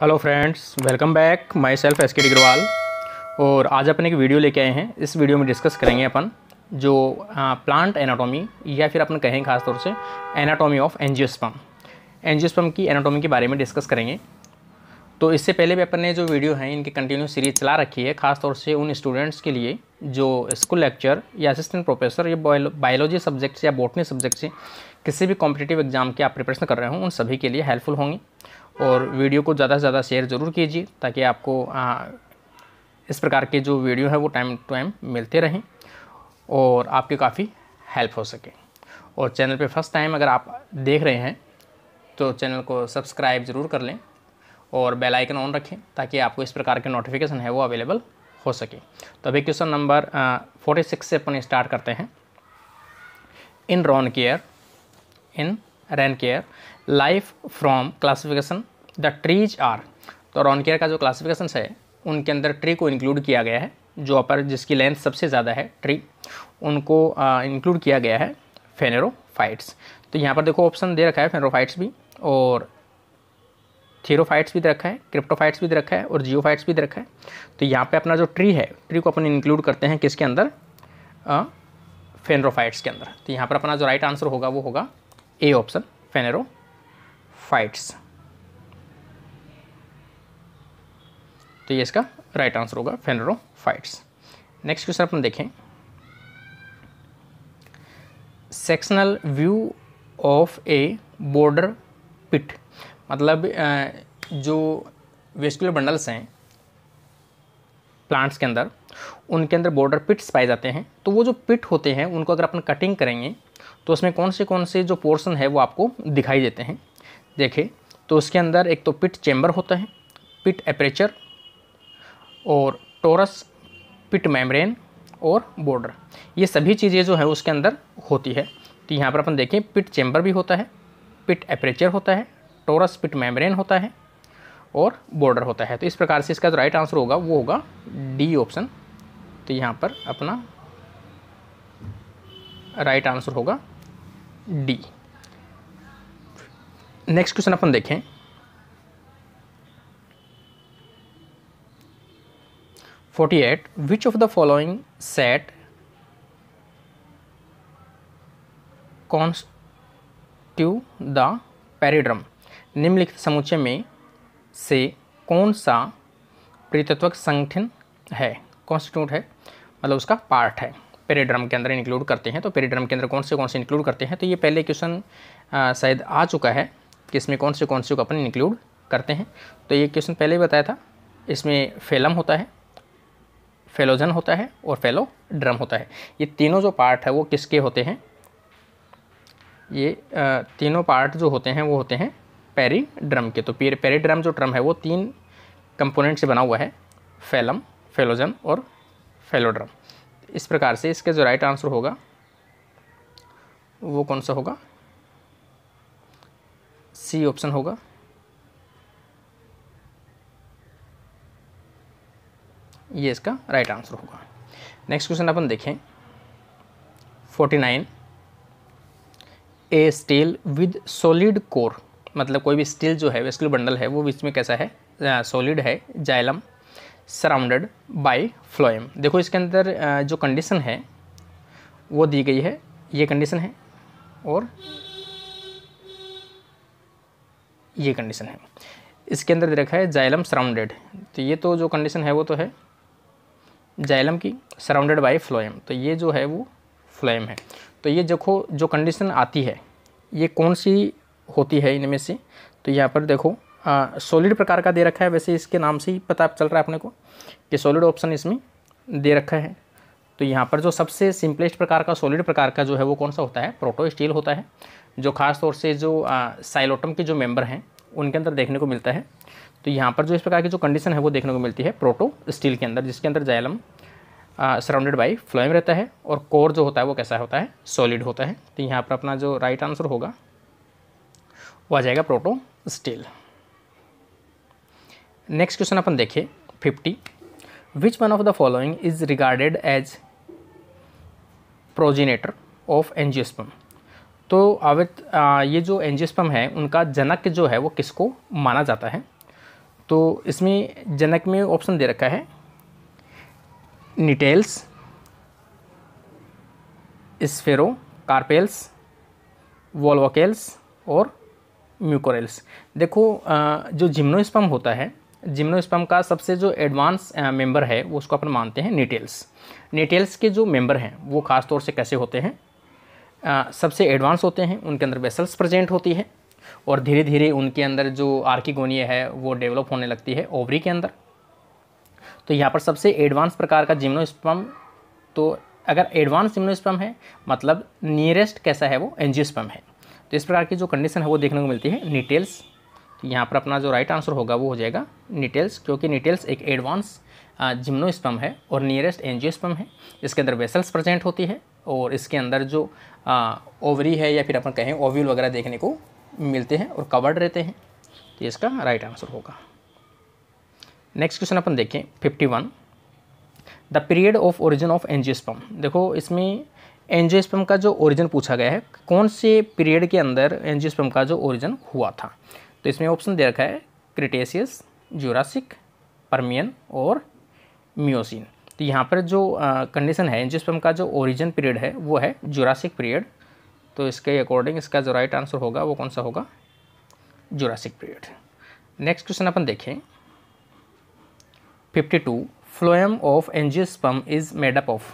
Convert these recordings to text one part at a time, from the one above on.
Hello friends, welcome back. Myself S K. Agrawal. और आज अपन एक वीडियो लेके आए हैं। इस वीडियो में डिस्कस करेंगे अपन जो प्लांट एनाटॉमी या फिर अपन कहें खास तौर से एनाटॉमी ऑफ एंजियोस्पर्म की एनाटॉमी के बारे में डिस्कस करेंगे। तो इससे पहले भी अपन ने जो वीडियो हैं इनकी कंटिन्यू सीरीज चला रखी है, खास तौर से उन स्टूडेंट्स के लिए जो स्कूल लेक्चर या असिस्टेंट प्रोफेसर या बायोलॉजी सब्जेक्ट से या बॉटनी सब्जेक्ट से किसी भी कॉम्पिटिटिव एग्जाम के आप प्रिपरेशन कर रहे हो, उन सभी के लिए हेल्पफुल होंगी। और वीडियो को ज़्यादा से ज़्यादा शेयर ज़रूर कीजिए ताकि आपको इस प्रकार के जो वीडियो है वो टाइम टू टाइम मिलते रहें और आपकी काफ़ी हेल्प हो सके। और चैनल पे फर्स्ट टाइम अगर आप देख रहे हैं तो चैनल को सब्सक्राइब ज़रूर कर लें और बेल आइकन ऑन रखें ताकि आपको इस प्रकार के नोटिफिकेशन है वो अवेलेबल हो सके। तो अभी क्वेश्चन नंबर 46 से अपन स्टार्ट करते हैं। In rain care life from classification the trees are. तो रॉन केयर का जो क्लासिफिकेशन है उनके अंदर ट्री को इंक्लूड किया गया है, जो अपर जिसकी लेंथ सबसे ज़्यादा है ट्री, उनको इंक्लूड किया गया है फेनेरोफाइट्स। तो यहाँ पर देखो ऑप्शन दे रखा है फेनेरोफाइट्स भी और थीरोफाइट्स भी दे रखा है, क्रिप्टोफाइट्स भी दे रखा है और जियोफाइट्स भी दे रखा है। तो यहाँ पे अपना जो ट्री है, ट्री को अपन इंक्लूड करते हैं किसके अंदर, फेनेरोफाइट्स के अंदर। तो यहाँ पर अपना जो राइट आंसर होगा वो होगा ए ऑप्शन, फेनेरोफाइट्स। तो ये इसका राइट आंसर होगा फेनेरोफाइट्स। नेक्स्ट क्वेश्चन अपन देखें। Sectional view of a border pit, मतलब जो वेस्कुलर बंडल्स हैं प्लांट्स के अंदर, उनके अंदर बॉर्डर पिट्स पाए जाते हैं। तो वो जो पिट होते हैं उनको अगर अपन कटिंग करेंगे तो उसमें कौन से जो पोर्शन है वो आपको दिखाई देते हैं। देखें तो उसके अंदर एक तो पिट चेंबर होता है, पिट एपरेचर और टोरस, पिट मेम्ब्रेन और बॉर्डर, ये सभी चीज़ें जो है उसके अंदर होती है। तो यहाँ पर अपन देखें पिट चेंबर भी होता है, पिट एपरेचर होता है, टोरस पिट मेम्ब्रेन होता है और बॉर्डर होता है। तो इस प्रकार से इसका जो राइट आंसर होगा वो होगा डी ऑप्शन। तो यहाँ पर अपना राइट आंसर होगा डी। नेक्स्ट क्वेश्चन अपन देखें। Which of the following set constitute the periderm. निम्नलिखित समुच्चय में से कौन सा परितत्वक संगठन है, कॉन्स्टिट्यूट है मतलब उसका पार्ट है, पेरिड्रम के अंदर इंक्लूड करते हैं। तो पेरिड्रम के अंदर कौन से इंक्लूड करते हैं। तो ये पहले क्वेश्चन शायद आ चुका है कि इसमें कौन से को अपन इंक्लूड करते हैं। तो ये क्वेश्चन पहले ही बताया था। इसमें फेलम होता है, फेलोजन होता है और फेलोड्रम होता है। ये तीनों जो पार्ट है वो किसके होते हैं, ये तीनों पार्ट जो होते हैं वो होते हैं पेरिड्रम के। तो पेरिड्रम जो ड्रम है वो 3 कंपोनेंट से बना हुआ है, फेलम, फेलोजन और फेलोड्रम। इस प्रकार से इसका जो राइट आंसर होगा वो कौन सा होगा, सी ऑप्शन होगा। ये इसका राइट आंसर होगा। नेक्स्ट क्वेश्चन अपन देखें। 49 ए स्टील विद सॉलिड कोर, मतलब कोई भी स्टील जो है वेस्कुलर बंडल है वो बीच में कैसा है, सॉलिड है, जाइलम सराउंडेड बाय फ्लोएम। देखो इसके अंदर जो कंडीशन है वो दी गई है, ये कंडीशन है और ये कंडीशन है। इसके अंदर दे रखा है जाइलम सराउंडेड, तो ये तो जो कंडीशन है वो तो है जाइलम की, सराउंडेड बाय फ्लोएम, तो ये जो है वो फ्लोएम है। तो ये देखो जो कंडीशन आती है ये कौन सी होती है इनमें से। तो यहाँ पर देखो सॉलिड प्रकार का दे रखा है, वैसे इसके नाम से ही पता चल रहा है अपने को कि सॉलिड ऑप्शन इसमें दे रखा है। तो यहाँ पर जो सबसे सिंपलेस्ट प्रकार का सॉलिड प्रकार का जो है वो कौन सा होता है, प्रोटो स्टील होता है, जो खास तौर से जो साइलोटम के जो मेंबर हैं उनके अंदर देखने को मिलता है। तो यहाँ पर जो इस प्रकार की जो कंडीशन है वो देखने को मिलती है प्रोटो स्टील के अंदर, जिसके अंदर जाइलम सराउंडेड बाई फ्लोएम रहता है और कोर जो होता है वो कैसा होता है, सॉलिड होता है। तो यहाँ पर अपना जो राइट आंसर होगा वो आ जाएगा प्रोटो स्टील। नेक्स्ट क्वेश्चन अपन देखें 50। Which one of the following is regarded as progenitor of angiosperm. तो अवित ये जो एंजियोस्पर्म है उनका जनक जो है वो किसको माना जाता है। तो इसमें जनक में ऑप्शन दे रखा है निटेल्स, स्फेरो कार्पेल्स, वोल्वोकेल्स और म्यूकोरेल्स। देखो जो जिम्नोस्पर्म होता है, जिम्नोस्पर्म का सबसे जो एडवांस मेंबर है वो उसको अपन मानते हैं निटेल्स। निटेल्स के जो मेंबर हैं वो खास तौर से कैसे होते हैं, सबसे एडवांस होते हैं, उनके अंदर वेसल्स प्रेजेंट होती है और धीरे धीरे उनके अंदर जो आर्किगोनिया है वो डेवलप होने लगती है ओवरी के अंदर। तो यहाँ पर सबसे एडवांस प्रकार का जिम्नोस्पर्म, तो अगर एडवांस जिम्नोस्पर्म है मतलब नियरेस्ट कैसा है वो एंजियोस्पर्म है। तो इस प्रकार की जो कंडीशन है वो देखने को मिलती है निटेल्स। तो यहाँ पर अपना जो राइट आंसर होगा वो हो जाएगा निटेल्स, क्योंकि निटेल्स एक एडवांस जिम्नोस्पर्म है और नियरेस्ट एंजियोस्पर्म है। इसके अंदर वेसल्स प्रेजेंट होती है और इसके अंदर जो ओवरी है या फिर अपन कहें ओव्यूल वगैरह देखने को मिलते हैं और कवर्ड रहते हैं। तो इसका राइट आंसर होगा। नेक्स्ट क्वेश्चन अपन देखें 51, the period of origin of angiosperm. देखो इसमें एंजियोस्पर्म का जो ओरिजिन पूछा गया है, कौन से पीरियड के अंदर एंजियोस्पर्म का जो ओरिजिन हुआ था। तो इसमें ऑप्शन दे रखा है क्रिटेशियस, जुरासिक, पर्मियन और मियोसीन। तो यहाँ पर जो कंडीशन है एंजियोस्पर्म का जो ओरिजिन पीरियड है वो है जुरासिक पीरियड। तो इसके अकॉर्डिंग इसका जो राइट आंसर होगा वो कौन सा होगा, जुरासिक पीरियड। नेक्स्ट क्वेश्चन अपन देखें 52, phloem of angiosperm is made up of.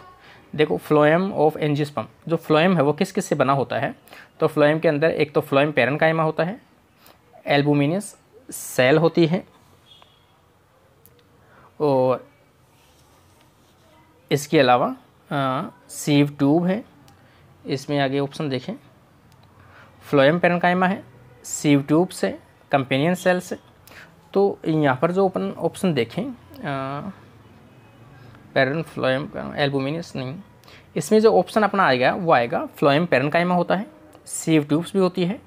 देखो फ्लोएम ऑफ एंजियोस्पर्म, जो फ्लोएम है वो किस किस से बना होता है। तो फ्लोएम के अंदर एक तो फ्लोएम पैरेन्काइमा होता है, एल्बुमिनस सेल होती है और इसके अलावा सीव ट्यूब है। इसमें आगे ऑप्शन देखें, फ्लोएम पैरेन्काइमा है, सीव ट्यूब से, कंपेनियन सेल से। तो यहाँ पर जो अपन ऑप्शन देखें पैरेन फ्लोएम एल्बुमिनस नहीं, इसमें जो ऑप्शन अपना आएगा वो आएगा फ्लोएम पैरेन्काइमा होता है, सीव ट्यूब्स भी होती है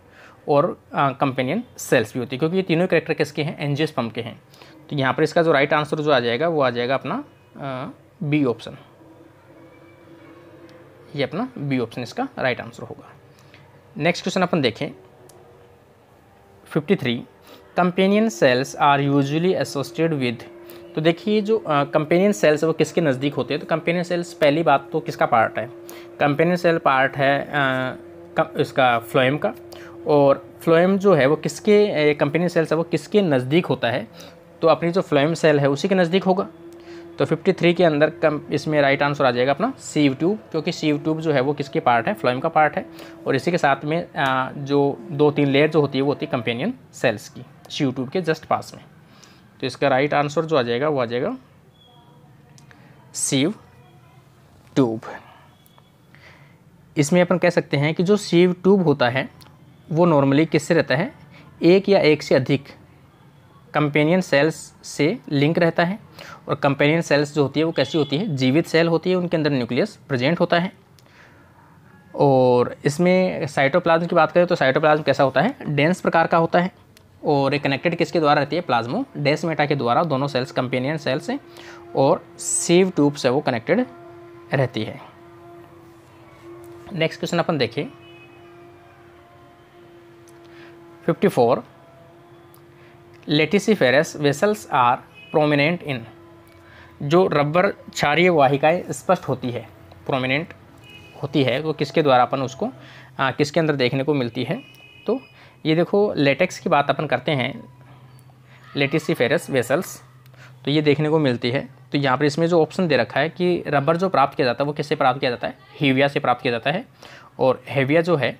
और कंपेनियन सेल्स भी होती है, क्योंकि ये तीनों कैरेक्टर किसके हैं, एंजियोस्पर्म के हैं। तो यहाँ पर इसका जो राइट आंसर जो आ जाएगा वो आ जाएगा अपना बी ऑप्शन। ये अपना बी ऑप्शन इसका राइट आंसर होगा। नेक्स्ट क्वेश्चन अपन देखें 53, companion cells are usually associated with. तो देखिए जो कंपेनियन सेल्स है वो किसके नज़दीक होते हैं। तो कंपेनियन सेल्स पहली बात तो किसका पार्ट है, कंपेनियन सेल पार्ट है इसका फ्लोएम का, और फ्लोएम जो है वो किसके, कंपेनियन सेल्स है वो किसके नज़दीक होता है। तो अपनी जो फ्लोएम सेल है उसी के नज़दीक होगा। तो 53 के अंदर इसमें राइट आंसर आ जाएगा अपना सीव ट्यूब, क्योंकि सीव ट्यूब जो है वो किसके पार्ट है, फ्लोएम का पार्ट है। और इसी के साथ में जो 2-3 लेयर जो होती है वो होती है कंपेनियन सेल्स की, सीव ट्यूब के जस्ट पास में। तो इसका राइट आंसर जो आ जाएगा वो आ जाएगा सीव ट्यूब। इसमें अपन कह सकते हैं कि जो सीव ट्यूब होता है वो नॉर्मली किससे रहता है, एक या एक से अधिक कंपेनियन सेल्स से लिंक रहता है। और कंपेनियन सेल्स जो होती है वो कैसी होती है, जीवित सेल होती है, उनके अंदर न्यूक्लियस प्रेजेंट होता है। और इसमें साइटोप्लाज्म की बात करें तो साइटोप्लाज्म कैसा होता है, डेंस प्रकार का होता है और एक कनेक्टेड किसके द्वारा रहती है, प्लाज्मोडेस्माटा के द्वारा। दोनों सेल्स कंपेनियन सेल से और सीव ट्यूब से वो कनेक्टेड रहती है। नेक्स्ट क्वेश्चन अपन देखें 54, लेटिसिफेरस वेसल्स आर प्रोमिनेंट इन। जो रबर क्षारीय वाहिकाएं स्पष्ट होती है, प्रोमिनेंट होती है, वो किसके द्वारा अपन उसको किसके अंदर देखने को मिलती है। तो ये देखो लेटेक्स की बात अपन करते हैं, लेटिसिफेरस वेसल्स, तो ये देखने को मिलती है। तो यहाँ पर इसमें जो ऑप्शन दे रखा है कि रबर जो प्राप्त किया जाता है वो किससे प्राप्त किया जाता है, हेविया से प्राप्त किया जाता है। और हेविया जो है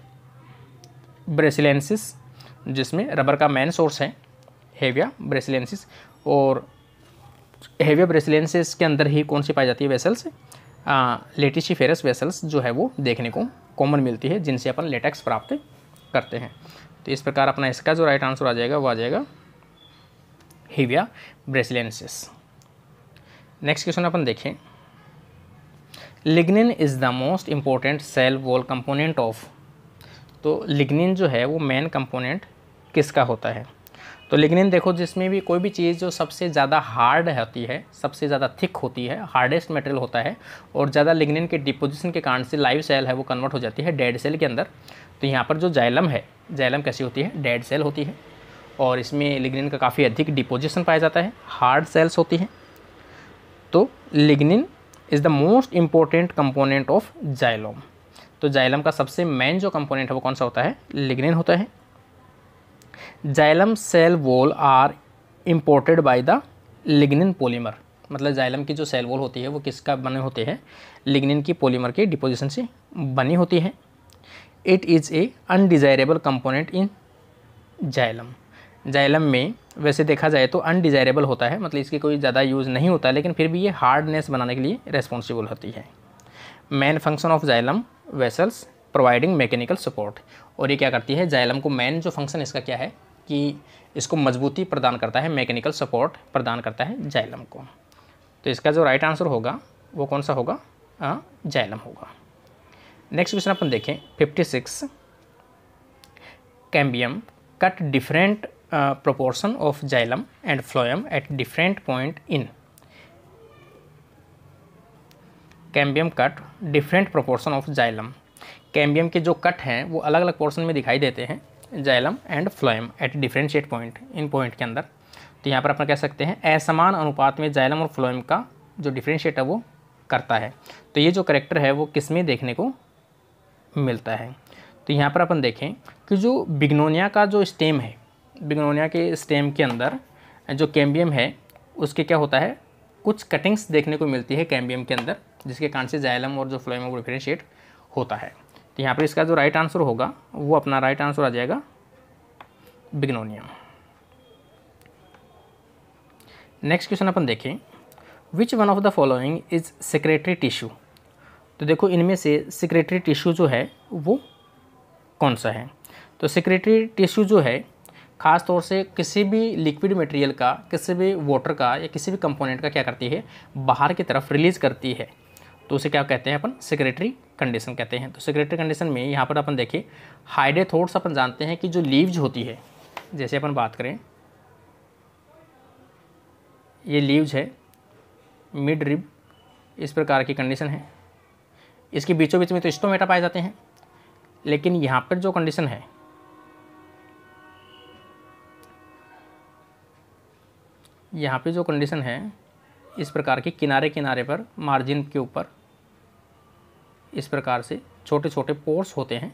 ब्रेसिलेंसिस, जिसमें रबर का मेन सोर्स है हेविया ब्रेसिलेंसिस, और हेविया ब्रेसिलेंसिस के अंदर ही कौन सी पाई जाती है, वेसल्स, लेटिसिफेरस वेसल्स जो है वो देखने को कॉमन मिलती है, जिनसे अपन लेटेक्स प्राप्त करते हैं। तो इस प्रकार अपना इसका जो राइट आंसर आ जाएगा वो आ जाएगा हेविया ब्रेसिलेंसिस। नेक्स्ट क्वेश्चन अपन देखें, lignin is the most important cell wall component of. तो लिग्निन जो है वो मेन कंपोनेंट किसका होता है। तो लिग्निन देखो जिसमें भी कोई भी चीज़ जो सबसे ज़्यादा हार्ड होती है, सबसे ज़्यादा थिक होती है, हार्डेस्ट मटेरियल होता है, और ज़्यादा लिग्निन के डिपोजिशन के कारण से लाइव सेल है वो कन्वर्ट हो जाती है डेड सेल के अंदर। तो यहाँ पर जो जाइलम है, जाइलम कैसी होती है, डेड सेल होती है। और इसमें लिग्निन का काफ़ी अधिक डिपोजिशन पाया जाता है, हार्ड सेल्स होती हैं। तो lignin is the most important component of xylem. तो जाइलम का सबसे मेन जो कंपोनेंट है वो कौन सा होता है? लिग्निन होता है। Xylem cell wall are imported by the lignin polymer, मतलब जाइलम की जो सेल वॉल होती है वो किसका बने होते हैं? लिग्निन की पॉलीमर के डिपोजिशन से बनी होती है। It is a undesirable component in xylem. Xylem में वैसे देखा जाए तो अनडिज़ायरेबल होता है, मतलब इसकी कोई ज़्यादा यूज़ नहीं होता है, लेकिन फिर भी ये हार्डनेस बनाने के लिए रेस्पॉन्सिबल होती है। Main function of xylem vessels providing mechanical support, और ये क्या करती है? जाइलम को मेन जो फंक्शन इसका क्या है कि इसको मजबूती प्रदान करता है, मैकेनिकल सपोर्ट प्रदान करता है जाइलम को। तो इसका जो राइट आंसर होगा वो कौन सा होगा? जाइलम होगा। नेक्स्ट क्वेश्चन अपन देखें 56। Cambium cut different proportion of xylem and phloem at different point in cambium cut different proportion of xylem. Cambium के जो कट हैं वो अलग अलग पोर्शन में दिखाई देते हैं xylem and phloem at differentiate point, इन पॉइंट के अंदर। तो यहाँ पर अपन कह सकते हैं असमान अनुपात में जाइलम और फ्लोएम का जो डिफरेंशिएट है वो करता है। तो ये जो करेक्टर है वो किस में देखने को मिलता है? तो यहाँ पर अपन देखें कि जो बिग्नोनिया का जो स्टेम है, बिग्नोनिया के स्टेम के अंदर जो कैम्बियम है उसके क्या होता है? कुछ कटिंग्स देखने को मिलती है कैम्बियम के अंदर, जिसके कारण से जाइलम और जो फ्लोएम वो डिफरेंशिएट होता है। तो यहाँ पर इसका जो राइट आंसर होगा वो अपना राइट आंसर आ जाएगा बिग्नोनिया। नेक्स्ट क्वेश्चन अपन देखें, विच one of the following is secretary tissue. तो देखो इनमें से सेक्रेटरी टिश्यू जो है वो कौन सा है? तो सेक्रेटरी टिश्यू जो है ख़ास तौर से किसी भी लिक्विड मटेरियल का, किसी भी वाटर का या किसी भी कंपोनेंट का क्या करती है? बाहर की तरफ रिलीज करती है। तो उसे क्या कहते हैं अपन? सेक्रेटरी कंडीशन कहते हैं। तो सेक्रेटरी कंडीशन में यहाँ पर अपन देखिए हाइडेथोड्स, अपन जानते हैं कि जो लीव्स होती है, जैसे अपन बात करें ये लीव्स है, मिड रिब, इस प्रकार की कंडीशन है। इसके बीचों बीच में तो स्टोमेटा पाए जाते हैं, लेकिन यहाँ पर जो कंडीशन है, यहाँ पे जो कंडीशन है इस प्रकार की किनारे किनारे पर मार्जिन के ऊपर इस प्रकार से छोटे छोटे पोर्स होते हैं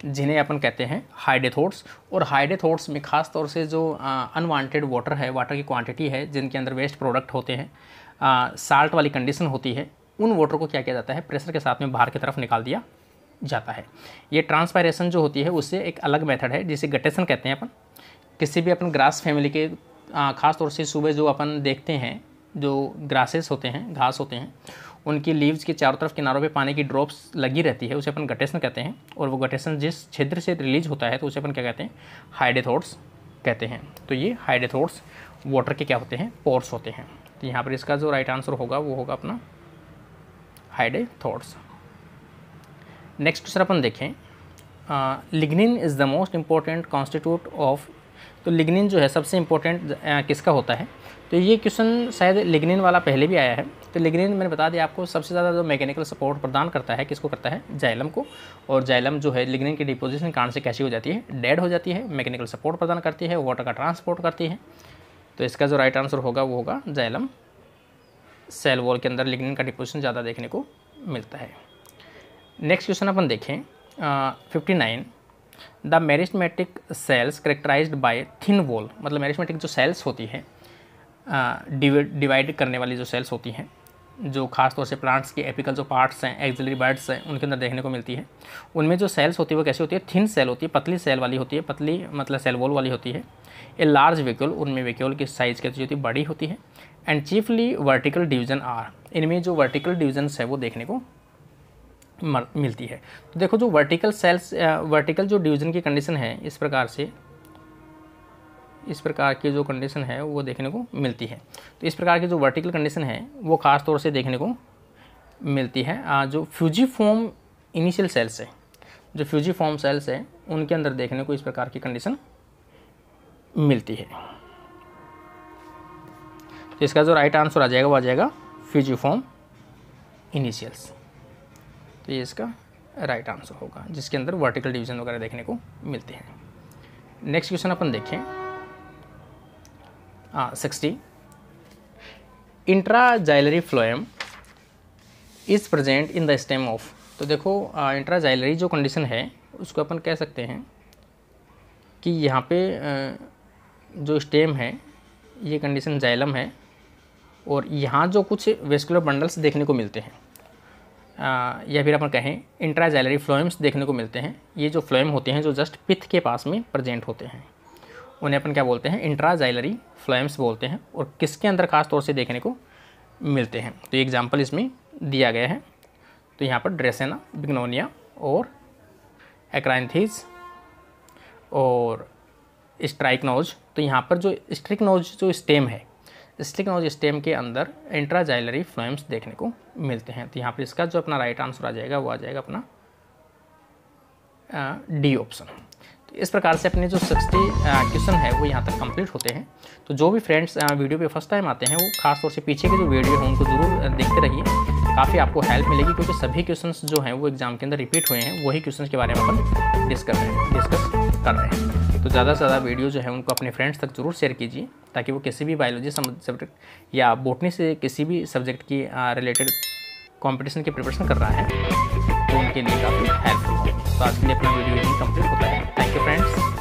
जिन्हें अपन कहते हैं हाइडेथोड्स। और हाइडेथोड्स में ख़ास तौर से जो अनवांटेड वाटर है, वाटर की क्वांटिटी है, जिनके अंदर वेस्ट प्रोडक्ट होते हैं, साल्ट वाली कंडीशन होती है, उन वाटर को क्या किया जाता है? प्रेशर के साथ में बाहर की तरफ निकाल दिया जाता है। ये ट्रांसपायरेशन जो होती है उससे एक अलग मेथड है जिसे गटेशन कहते हैं अपन। किसी भी अपन ग्रास फैमिली के ख़ास तौर से सुबह जो अपन देखते हैं, जो ग्रासेस होते हैं, घास होते हैं, उनकी लीव्स के चारों तरफ किनारों पे पानी की ड्रॉप्स लगी रहती है, उसे अपन गटेशन कहते हैं। और वो गटेशन जिस छिद्र से रिलीज होता है तो उसे अपन क्या कहते हैं? हाइडेथोड्स कहते हैं। तो ये हाइडेथोड्स वाटर के क्या होते हैं? पोर्स होते हैं। तो यहाँ पर इसका जो राइट आंसर होगा वो होगा अपना हाइडेथोड्स। नेक्स्ट क्वेश्चन अपन देखें, lignin is the most important constitute of. तो लिग्निन जो है सबसे इम्पोर्टेंट किसका होता है? तो ये क्वेश्चन शायद लिग्निन वाला पहले भी आया है। तो लिग्निन मैंने बता दिया आपको सबसे ज़्यादा जो मैकेनिकल सपोर्ट प्रदान करता है, किसको करता है? जाइलम को। और जाइलम जो है लिग्निन की डिपोजिशन के कारण से कैसी हो जाती है? डेड हो जाती है। मैकेनिकल सपोर्ट प्रदान करती है, वाटर का ट्रांसपोर्ट करती है। तो इसका जो राइट आंसर होगा वो होगा जाइलम सेल वॉल के अंदर लिग्निन का डिपोजिशन ज़्यादा देखने को मिलता है। नेक्स्ट क्वेश्चन अपन देखें 59। The meristematic cells characterised bye thin wall, मतलब मेरिस्टेमेटिक जो सेल्स होती हैं, डिवाइड करने वाली जो सेल्स होती हैं, जो खास तौर से प्लांट्स के एपिकल जो पार्ट्स हैं, एक्सिलरी बर्ड्स हैं, उनके अंदर देखने को मिलती है। उनमें जो सेल्स होती है वो कैसी होती है? थिन सेल होती है, पतली सेल वाली होती है, पतली मतलब सेल वॉल वाली होती है। ए लार्ज वैक्यूल, उनमें वैक्यूल की साइज़ कैसी होती है? बड़ी होती है। And chiefly vertical division are, इनमें जो वर्टिकल डिवीजन्स है वो देखने को मिलती है। तो देखो जो वर्टिकल सेल्स, वर्टिकल जो डिवीज़न की कंडीशन है, इस प्रकार से, इस प्रकार की जो कंडीशन है वो देखने को मिलती है। तो इस प्रकार की जो वर्टिकल कंडीशन है वो ख़ास तौर से देखने को मिलती है जो फ्यूजीफॉर्म इनिशियल सेल्स है, जो फ्यूजीफॉर्म सेल्स है उनके अंदर देखने को इस प्रकार की कंडीशन मिलती है। तो इसका जो राइट आंसर आ जाएगा वो आ जाएगा फ्यूजीफॉर्म इनिशियल्स। तो ये इसका राइट आंसर होगा, जिसके अंदर वर्टिकल डिवीजन वगैरह देखने को मिलते हैं। नेक्स्ट क्वेश्चन अपन देखें 60, intraxylary phloem is present in the stem of. तो देखो इंट्राजाइलरी जो कंडीशन है उसको अपन कह सकते हैं कि यहाँ पे जो स्टेम है ये कंडीशन जाइलम है, और यहाँ जो कुछ वेस्कुलर बंडल्स देखने को मिलते हैं या फिर अपन कहें इंट्राजाइलरी फ्लोएम्स देखने को मिलते हैं। ये जो फ्लोएम होते हैं जो जस्ट पिथ के पास में प्रेजेंट होते हैं उन्हें अपन क्या बोलते हैं, इंट्राजाइलरी फ्लोएम्स बोलते हैं, और किसके अंदर खास तौर से देखने को मिलते हैं। तो एग्जाम्पल इसमें दिया गया है। तो यहाँ पर ड्रेसेना, बिग्नोनिया और एक्राइंथीज और स्ट्राइकनोज। तो यहाँ पर जो स्ट्रिकनोज जो स्टेम है, स्ट्रिकनोज स्टेम के अंदर इंट्राजाइलरी फ्लोएम्स देखने को मिलते हैं। तो यहाँ पर इसका जो अपना राइट आंसर आ जाएगा वो आ जाएगा अपना डी ऑप्शन। तो इस प्रकार से अपने जो 60 क्वेश्चन है वो यहाँ तक कंप्लीट होते हैं। तो जो भी फ्रेंड्स वीडियो पे फर्स्ट टाइम आते हैं वो खास तौर से पीछे के जो वीडियो हैं उनको ज़रूर देखते रहिए, काफ़ी आपको हेल्प मिलेगी, क्योंकि सभी क्वेश्चंस जो हैं वो एग्जाम के अंदर रिपीट हुए हैं। वही क्वेश्चंस के बारे में अपन डिस्कस कर रहे हैं। तो ज़्यादा से ज़्यादा वीडियो जो है उनको अपने फ्रेंड्स तक ज़रूर शेयर कीजिए, ताकि वो किसी भी बायोलॉजी सब्जेक्ट या बॉटनी से किसी भी सब्जेक्ट की रिलेटेड कॉम्पिटिशन की प्रिपरेशन कर रहा है तो उनके लिए काफ़ी हेल्पफुल हो। तो आज के लिए अपना वीडियो यही कंप्लीट होता है। Thank you friends.